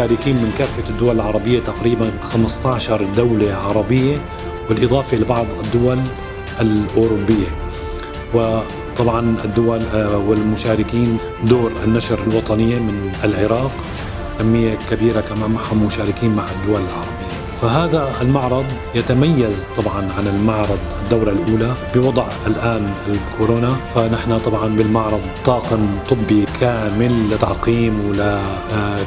مشاركين من كافة الدول العربية، تقريبا 15 دولة عربية، بالإضافة لبعض الدول الأوروبية. وطبعا الدول والمشاركين دور النشر الوطنية من العراق، أهمية كبيرة كمان معهم مشاركين مع الدول العربية. فهذا المعرض يتميز طبعا عن المعرض الدورة الأولى بوضع الآن الكورونا. فنحن طبعا بالمعرض طاقم طبي كامل لتعقيم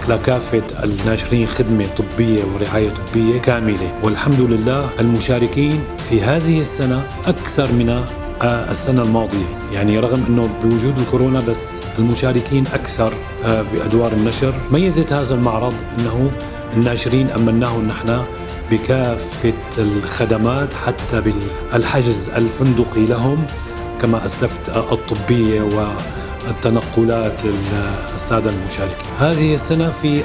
لكافة الناشرين خدمة طبية ورعاية طبية كاملة. والحمد لله المشاركين في هذه السنة أكثر من السنة الماضية، يعني رغم أنه بوجود الكورونا بس المشاركين أكثر بأدوار النشر. ميزة هذا المعرض أنه الناشرين أمناهم نحن بكافة الخدمات، حتى بالحجز الفندقي لهم كما أسلفت، الطبية والتنقلات السادة المشاركين. هذه السنة في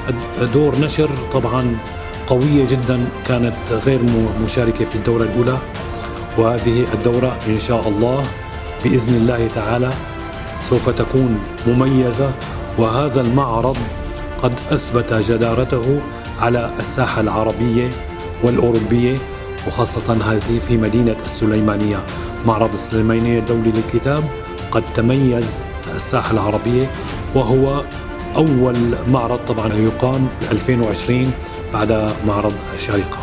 دور نشر طبعا قوية جدا، كانت غير مشاركة في الدورة الأولى، وهذه الدورة إن شاء الله بإذن الله تعالى سوف تكون مميزة. وهذا المعرض قد أثبت جدارته على الساحة العربية والأوروبية، وخاصة هذه في مدينة السليمانية. معرض السليمانية الدولي للكتاب قد تميز الساحة العربية، وهو أول معرض طبعا يقام 2020 بعد معرض الشارقة.